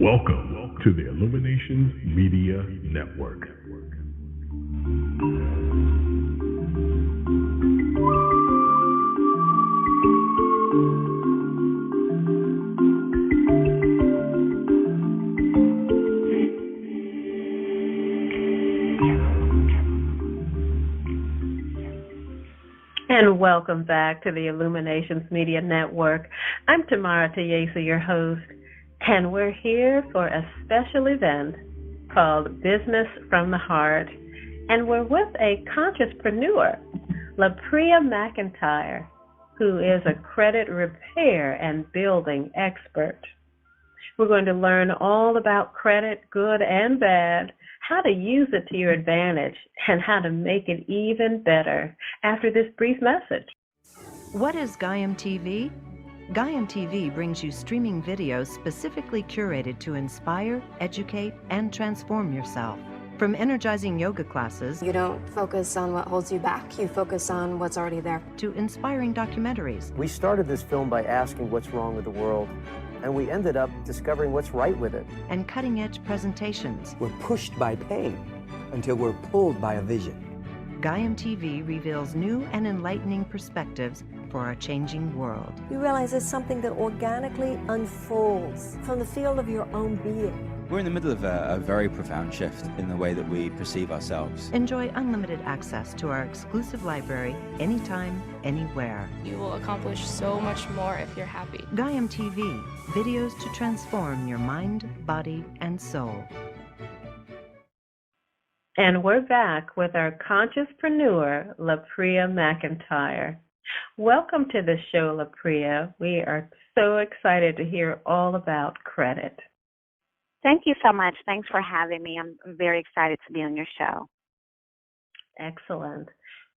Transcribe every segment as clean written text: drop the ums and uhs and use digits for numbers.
Welcome to the Illuminations Media Network. And welcome back to the Illuminations Media Network. I'm Tamara Tayesa, your host, and we're here for a special event called Business from the Heart. And we're with a consciouspreneur, LaPria McIntyre, who is a credit repair and building expert. We're going to learn all about credit, good and bad, how to use it to your advantage, and how to make it even better after this brief message. What is Gaiam TV? Gaiam TV brings you streaming videos specifically curated to inspire, educate, and transform yourself. From energizing yoga classes, you don't focus on what holds you back, you focus on what's already there. To inspiring documentaries. We started this film by asking what's wrong with the world, and we ended up discovering what's right with it. And cutting-edge presentations. We're pushed by pain until we're pulled by a vision. Gaiam TV reveals new and enlightening perspectives for our changing world. You realize it's something that organically unfolds from the field of your own being. We're in the middle of a very profound shift in the way that we perceive ourselves. Enjoy unlimited access to our exclusive library anytime, anywhere. You will accomplish so much more if you're happy. Gaiam TV, videos to transform your mind, body, and soul. And we're back with our consciouspreneur, LaPria McIntyre. Welcome to the show, LaPria. We are so excited to hear all about credit. Thank you so much. Thanks for having me. I'm very excited to be on your show. Excellent.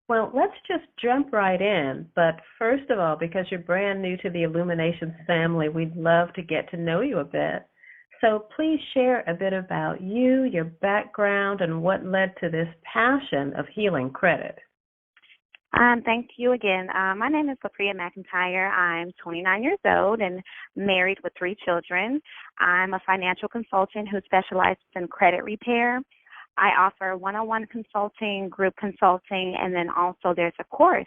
Well, let's just jump right in. But first of all, because you're brand new to the Illuminations family, we'd love to get to know you a bit. So please share a bit about you, your background, and what led to this passion of healing credit. Thank you again. My name is LaPria McIntyre. I'm 29 years old and married with 3 children. I'm a financial consultant who specializes in credit repair. I offer one-on-one consulting, group consulting, and then also there's a course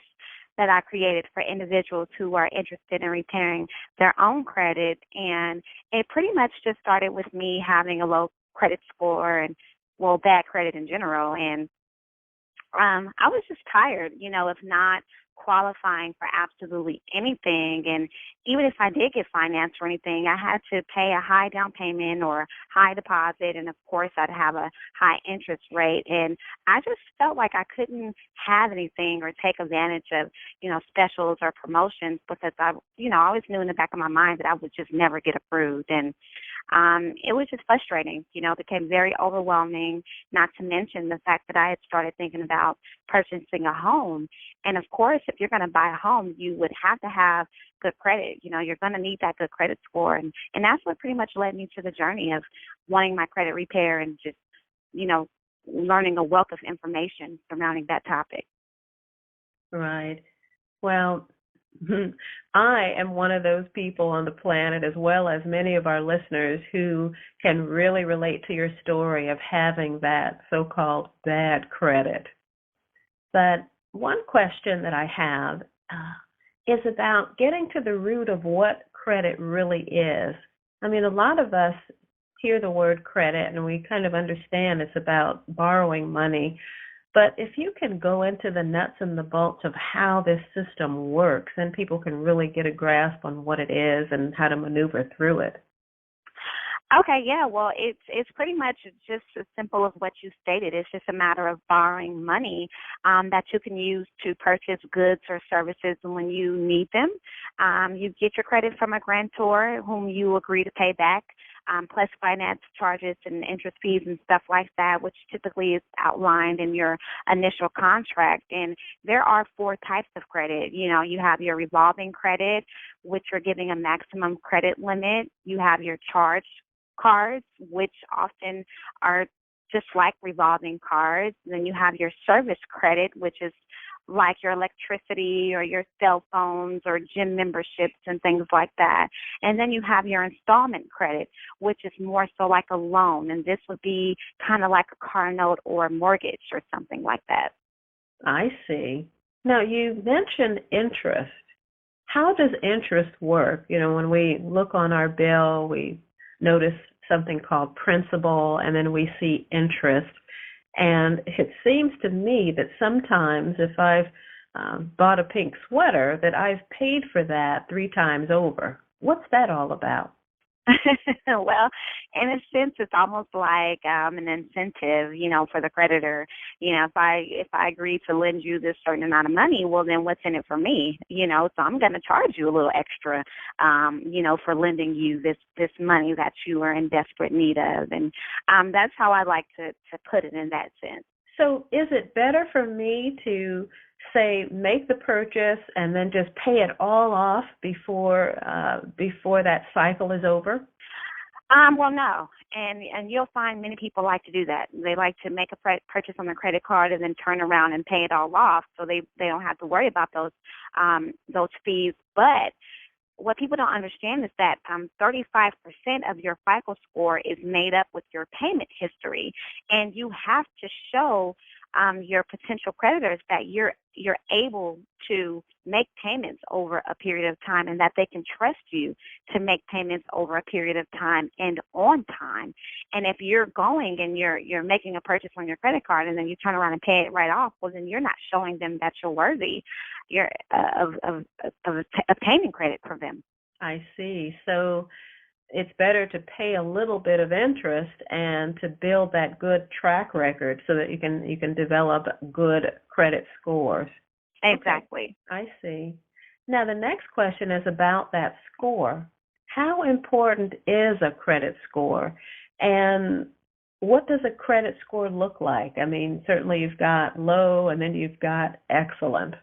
that I created for individuals who are interested in repairing their own credit. And it pretty much just started with me having a low credit score and, well, bad credit in general. And I was just tired, of not qualifying for absolutely anything. And even if I did get financed or anything, I had to pay a high down payment or high deposit. And of course, I'd have a high interest rate. And I just felt like I couldn't have anything or take advantage of, specials or promotions because I always knew in the back of my mind that I would just never get approved. And it was just frustrating, it became very overwhelming, not to mention the fact that I had started thinking about purchasing a home. And of course, if you're going to buy a home, you would have to have good credit. You're going to need that good credit score. And that's what pretty much led me to the journey of wanting my credit repair and just, learning a wealth of information surrounding that topic. Right. Well, I am one of those people on the planet, as well as many of our listeners, who can really relate to your story of having that so-called bad credit. But one question that I have is about getting to the root of what credit really is. I mean, a lot of us hear the word credit and we kind of understand it's about borrowing money. But if you can go into the nuts and the bolts of how this system works, then people can really get a grasp on what it is and how to maneuver through it. Okay, yeah, well, it's pretty much just as simple as what you stated. It's just a matter of borrowing money that you can use to purchase goods or services when you need them. You get your credit from a grantor whom you agree to pay back, plus finance charges and interest fees and stuff like that, which typically is outlined in your initial contract. And there are 4 types of credit. You have your revolving credit, which you're giving a maximum credit limit. You have your charge cards, which often are just like revolving cards. Then you have your service credit, which is like your electricity or your cell phones or gym memberships and things like that. And then you have your installment credit, which is more so like a loan, and this would be kind of like a car note or a mortgage or something like that. I see. Now, you mentioned interest. How does interest work? You know, when we look on our bill, we notice something called principal, and then we see interest. And it seems to me that sometimes if I've bought a pink sweater, that I've paid for that 3 times over. What's that all about? Well, in a sense, it's almost like an incentive, for the creditor. If I agree to lend you this certain amount of money, well, then what's in it for me? So I'm going to charge you a little extra, for lending you this money that you are in desperate need of, and that's how I like to put it in that sense. So, is it better for me to say make the purchase and then just pay it all off before that cycle is over? Well, no, and you'll find many people like to do that. They like to make a purchase on their credit card and then turn around and pay it all off, so they don't have to worry about those fees. But what people don't understand is that 35% of your FICO score is made up with your payment history, and you have to show your potential creditors that you're able to make payments over a period of time, and that they can trust you to make payments over a period of time and on time. And if you're going and you're making a purchase on your credit card and then you turn around and pay it right off, well, then you're not showing them that you're worthy of obtaining credit from them. I see. So it's better to pay a little bit of interest and to build that good track record so that you can develop good credit scores. Exactly. Okay. I see. Now, the next question is about that score. How important is a credit score, and what does a credit score look like? I mean, certainly you've got low and then you've got excellent.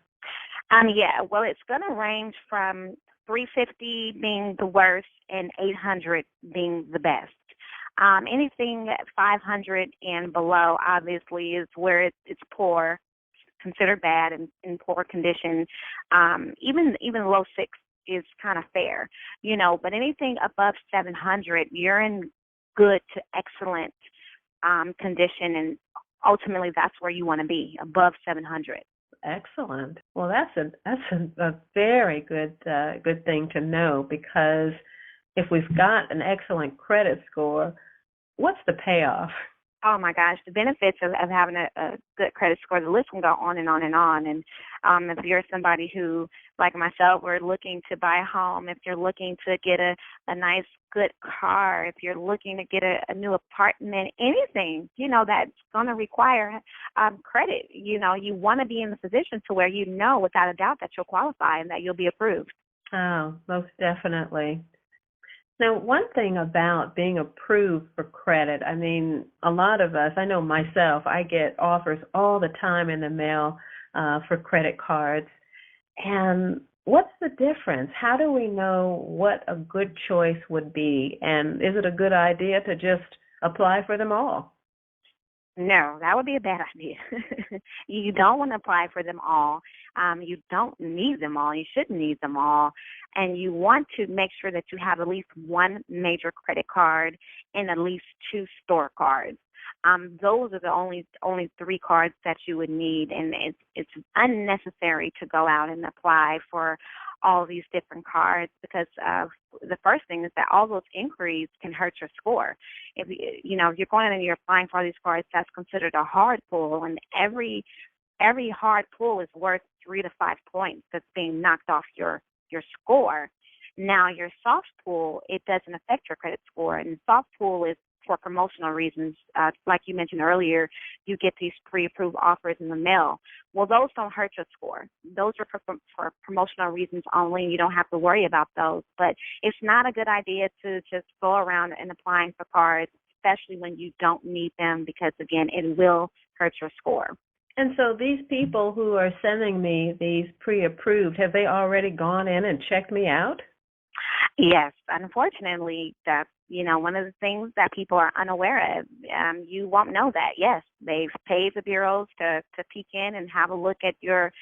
Yeah, well, it's going to range from 350 being the worst and 800 being the best. Anything at 500 and below, obviously, is where it's poor, considered bad and in poor condition. Even low 6 is kind of fair, but anything above 700, you're in good to excellent condition, and ultimately that's where you want to be, above 700. Excellent. Well, that's a very good thing to know, because if we've got an excellent credit score, what's the payoff? Oh my gosh, the benefits of having a good credit score, the list can go on and on and on. And if you're somebody who, like myself, we're looking to buy a home, if you're looking to get a nice, good car, if you're looking to get a new apartment, anything, that's going to require credit. You want to be in the position to where without a doubt that you'll qualify and that you'll be approved. Oh, most definitely. Now, one thing about being approved for credit, I mean, a lot of us, I know myself, I get offers all the time in the mail for credit cards. And what's the difference? How do we know what a good choice would be? And is it a good idea to just apply for them all? No, that would be a bad idea. You don't want to apply for them all. You don't need them all. You shouldn't need them all. And you want to make sure that you have at least one major credit card and at least 2 store cards. Those are the only 3 cards that you would need, and it's unnecessary to go out and apply for all these different cards, because the first thing is that all those inquiries can hurt your score. If you're going and you're applying for all these cards, that's considered a hard pull, and every hard pull is worth 3 to 5 points that's being knocked off your score. Now, your soft pull, it doesn't affect your credit score, and soft pull is for promotional reasons. Like you mentioned earlier, you get these pre-approved offers in the mail. Well, those don't hurt your score. Those are for promotional reasons only, and you don't have to worry about those. But it's not a good idea to just go around and applying for cards, especially when you don't need them, because, again, it will hurt your score. And so these people who are sending me these pre-approved, have they already gone in and checked me out? Yes, unfortunately, that's one of the things that people are unaware of. You won't know that. Yes, they've paid the bureaus to peek in and have a look at your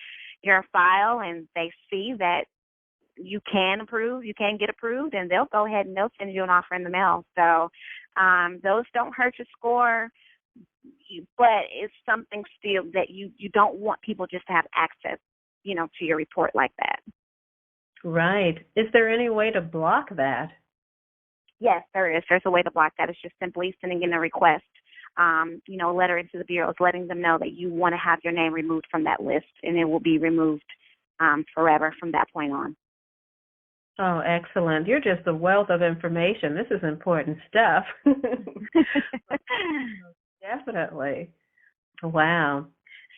file, and they see that you can approve, you can get approved, and they'll go ahead and they'll send you an offer in the mail. So those don't hurt your score, but it's something still that you don't want people just to have access, to your report like that. Right. Is there any way to block that? Yes, there is. There's a way to block that. It's just simply sending in a request, a letter into the bureaus, letting them know that you want to have your name removed from that list, and it will be removed forever from that point on. Oh, excellent. You're just a wealth of information. This is important stuff. Definitely. Wow.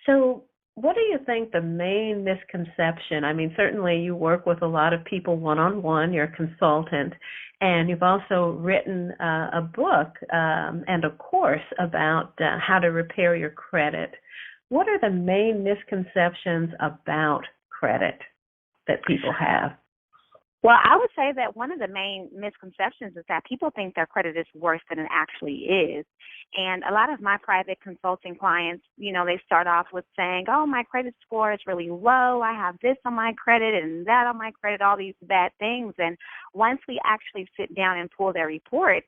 So what do you think the main misconception? I mean, certainly you work with a lot of people one-on-one. You're a consultant, and you've also written a book and a course about how to repair your credit. What are the main misconceptions about credit that people have? Well, I would say that one of the main misconceptions is that people think their credit is worse than it actually is. And a lot of my private consulting clients, they start off with saying, oh, my credit score is really low. I have this on my credit and that on my credit, all these bad things. And once we actually sit down and pull their report,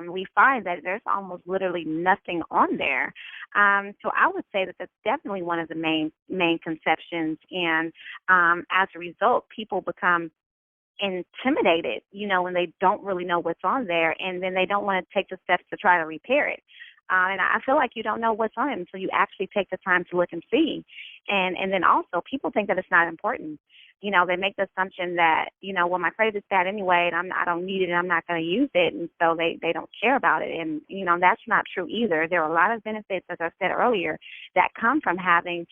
we find that there's almost literally nothing on there. So I would say that that's definitely one of the main conceptions. And as a result, people become intimidated, when they don't really know what's on there, and then they don't want to take the steps to try to repair it. And I feel like you don't know what's on it until you actually take the time to look and see. And then also people think that it's not important. They make the assumption that, well, my credit is bad anyway, and I don't need it, and I'm not going to use it, and so they don't care about it. And, that's not true either. There are a lot of benefits, as I said earlier, that come from having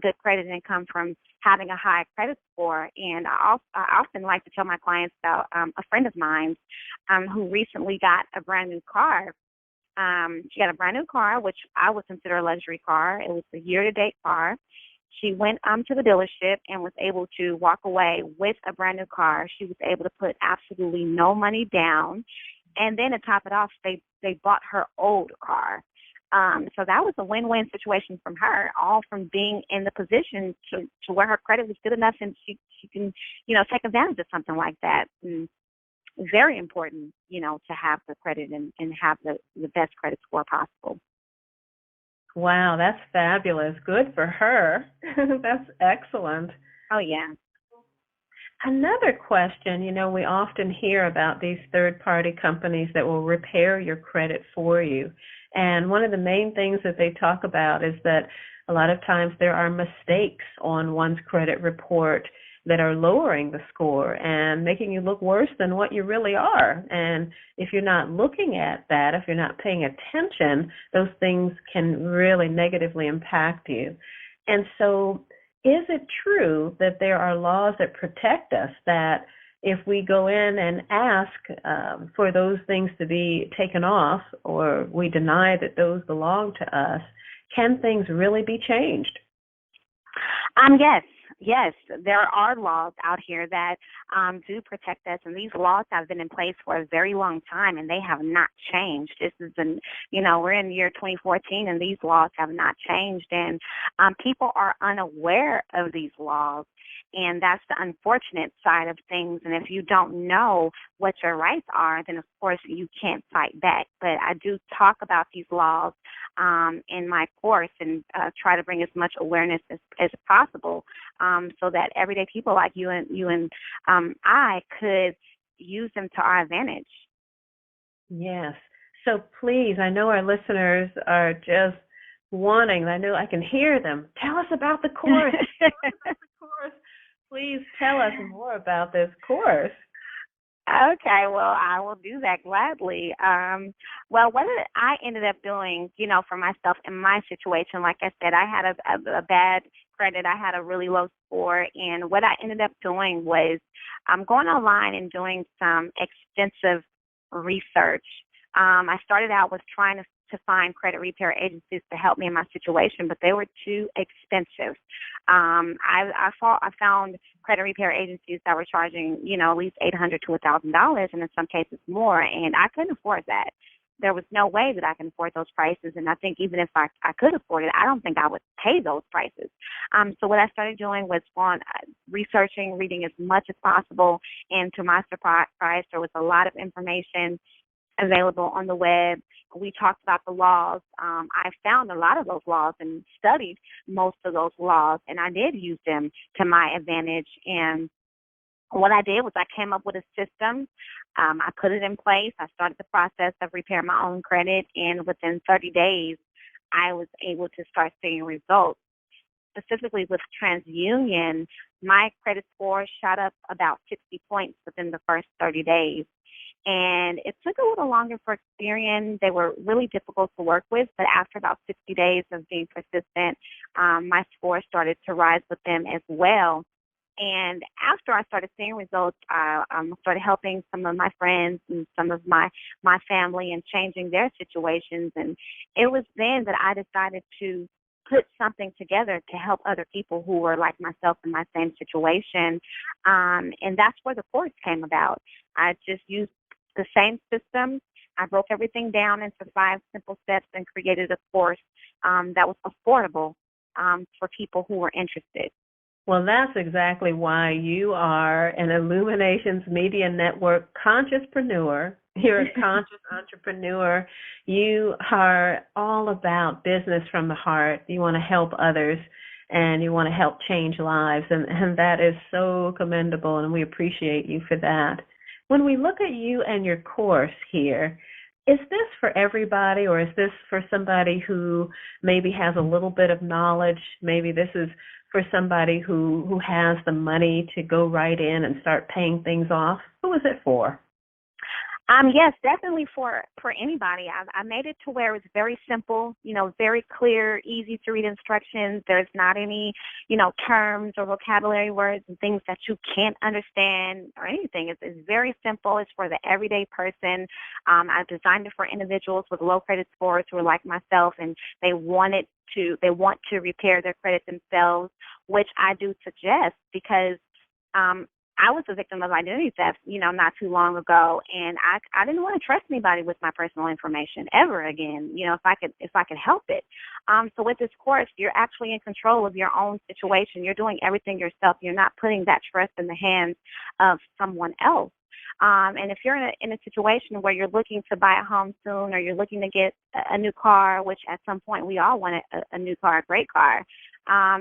good credit and come from having a high credit score. And I often like to tell my clients about a friend of mine who recently got a brand new car. She got a brand new car, which I would consider a luxury car. It was a year-to-date car. She went to the dealership and was able to walk away with a brand new car. She was able to put absolutely no money down. And then to top it off, they bought her old car. So that was a win-win situation from her, all from being in the position to where her credit was good enough and she can, take advantage of something like that. And very important, to have the credit and have the best credit score possible. Wow, that's fabulous. Good for her. That's excellent. Oh, yeah. Another question, we often hear about these third-party companies that will repair your credit for you. And one of the main things that they talk about is that a lot of times there are mistakes on one's credit report that are lowering the score and making you look worse than what you really are. And if you're not looking at that, if you're not paying attention, those things can really negatively impact you. And so is it true that there are laws that protect us, that if we go in and ask for those things to be taken off, or we deny that those belong to us, can things really be changed? Yes, there are laws out here that do protect us, and these laws have been in place for a very long time, and they have not changed. This is we're in the year 2014, and these laws have not changed, and people are unaware of these laws. And that's the unfortunate side of things. And if you don't know what your rights are, then of course you can't fight back. But I do talk about these laws in my course and try to bring as much awareness as possible, so that everyday people like you and I could use them to our advantage. Yes. So please, I know our listeners are just wanting, I know I can hear them. Tell us about the course. Tell us about the course. Please tell us more about this course. Okay, well, I will do that gladly. Well, what I ended up doing, for myself in my situation, like I said, I had a bad credit. I had a really low score, and what I ended up doing was going online and doing some extensive research. I started out with trying to to find credit repair agencies to help me in my situation, but they were too expensive. I found credit repair agencies that were charging, at least $800 to $1,000, and in some cases more, and I couldn't afford that. There was no way that I can afford those prices, and I think even if I could afford it, I don't think I would pay those prices. So what I started doing was researching, reading as much as possible, and to my surprise, there was a lot of information available on the web. We talked about the laws. I found a lot of those laws and studied most of those laws, and I did use them to my advantage. And what I did was I came up with a system. I put it in place. I started the process of repairing my own credit, and within 30 days, I was able to start seeing results. Specifically with TransUnion, my credit score shot up about 60 points within the first 30 days. And it took a little longer for Experian. They were really difficult to work with, but after about 60 days of being persistent, my score started to rise with them as well. And after I started seeing results, I started helping some of my friends and some of my family and changing their situations. And it was then that I decided to put something together to help other people who were like myself in my same situation. And that's where the course came about. I just used the same system. I broke everything down into 5 simple steps and created a course that was affordable for people who were interested. Well, that's exactly why you are an Illuminations Media Network consciouspreneur. You're a conscious entrepreneur. You are all about business from the heart. You want to help others, and you want to help change lives, and that is so commendable, and we appreciate you for that. When we look at you and your course here, is this for everybody, or is this for somebody who maybe has a little bit of knowledge? Maybe this is for somebody who has the money to go right in and start paying things off? Who is it for? Yes, definitely for anybody. I made it to where it's very simple, very clear, easy to read instructions. There's not any, terms or vocabulary words and things that you can't understand or anything. It's very simple. It's for the everyday person. I designed it for individuals with low credit scores who are like myself, and they want to repair their credit themselves, which I do suggest because I was a victim of identity theft, not too long ago, and I didn't want to trust anybody with my personal information ever again, if I could help it. So with this course, you're actually in control of your own situation. You're doing everything yourself. You're not putting that trust in the hands of someone else. And if you're in a situation where you're looking to buy a home soon, or you're looking to get a new car, which at some point we all want a new car, a great car.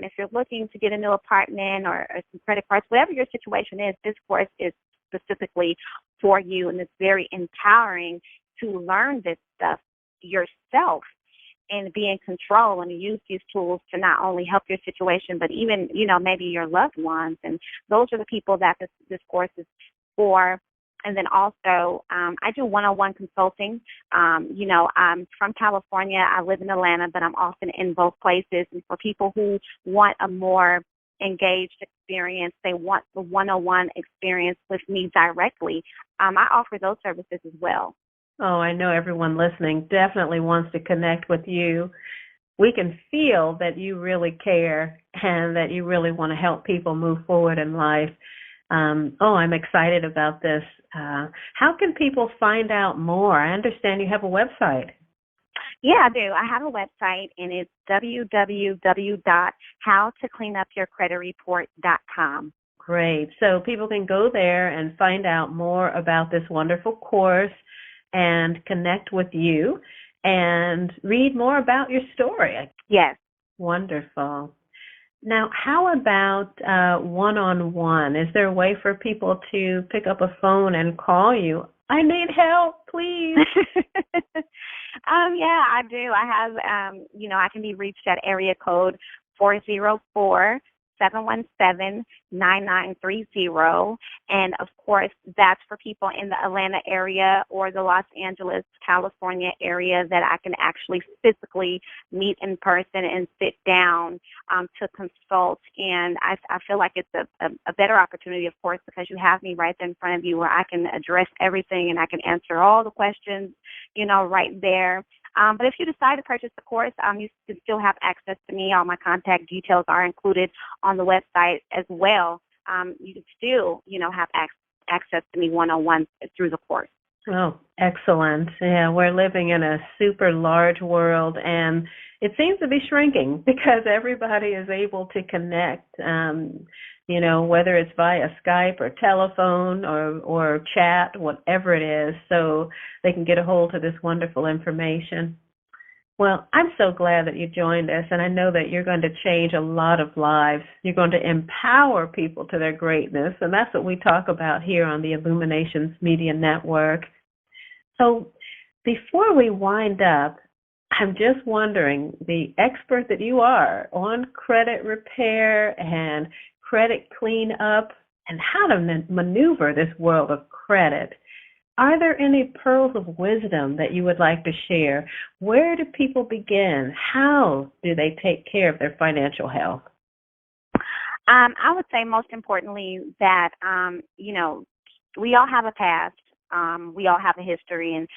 If you're looking to get a new apartment or some credit cards, whatever your situation is, this course is specifically for you, and it's very empowering to learn this stuff yourself and be in control and use these tools to not only help your situation, but even, maybe your loved ones. And those are the people that this course is for. And then also, I do one-on-one consulting. I'm from California. I live in Atlanta, but I'm often in both places. And for people who want a more engaged experience, they want the one-on-one experience with me directly, I offer those services as well. Oh, I know everyone listening definitely wants to connect with you. We can feel that you really care and that you really want to help people move forward in life. I'm excited about this. How can people find out more? I understand you have a website. Yeah, I do. I have a website, and it's www.howtocleanupyourcreditreport.com. Great. So people can go there and find out more about this wonderful course and connect with you and read more about your story. Yes. Wonderful. Now, how about one-on-one? Is there a way for people to pick up a phone and call you? I need help, please. Yeah, I do. I have, I can be reached at area code 404-717-9930. And of course, that's for people in the Atlanta area or the Los Angeles, California area that I can actually physically meet in person and sit down to consult. And I feel like it's a better opportunity, of course, because you have me right there in front of you where I can address everything and I can answer all the questions, right there. But if you decide to purchase the course, you can still have access to me. All my contact details are included on the website as well. You can still, have access to me one-on-one through the course. Oh, excellent. Yeah, we're living in a super large world, and it seems to be shrinking because everybody is able to connect, whether it's via Skype or telephone or chat, whatever it is, so they can get a hold of this wonderful information. Well, I'm so glad that you joined us, and I know that you're going to change a lot of lives. You're going to empower people to their greatness, and that's what we talk about here on the Illuminations Media Network. So before we wind up, I'm just wondering, the expert that you are on credit repair and credit cleanup and how to maneuver this world of credit, are there any pearls of wisdom that you would like to share? Where do people begin? How do they take care of their financial health? I would say most importantly that, we all have a past. We all have a history. And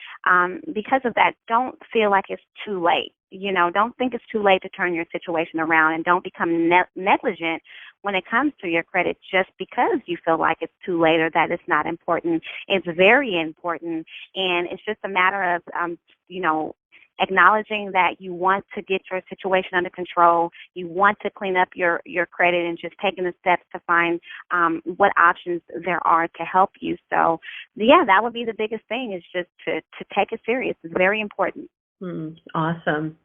because of that, don't feel like it's too late. Don't think it's too late to turn your situation around, and don't become negligent when it comes to your credit just because you feel like it's too late or that it's not important. It's very important, and it's just a matter of, acknowledging that you want to get your situation under control, you want to clean up your credit, and just taking the steps to find what options there are to help you. So, yeah, that would be the biggest thing, is just to take it serious. It's very important. Awesome.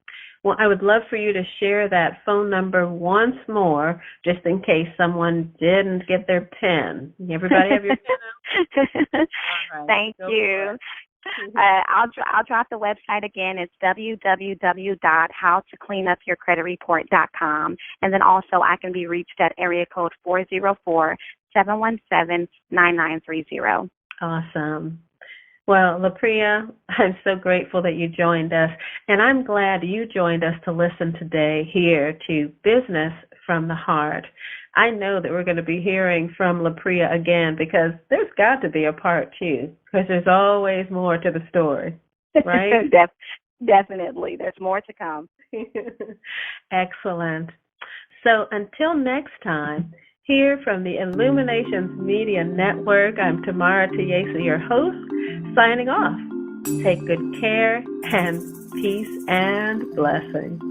Well, I would love for you to share that phone number once more, just in case someone didn't get their pen. Everybody have your pen out? All right, Thank you. I'll drop the website again. It's www.howtocleanupyourcreditreport.com. And then also I can be reached at area code 404-717-9930. Awesome. Well, LaPria, I'm so grateful that you joined us, and I'm glad you joined us to listen today here to Business from the Heart. I know that we're going to be hearing from LaPria again, because there's got to be a part 2, because there's always more to the story, right? Definitely. There's more to come. Excellent. So until next time, here from the Illuminations Media Network, I'm Tamara Tiesa, your host, signing off. Take good care, and peace and blessings.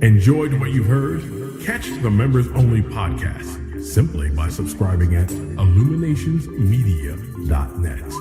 Enjoyed what you've heard? Catch the members-only podcast simply by subscribing at illuminationsmedia.net.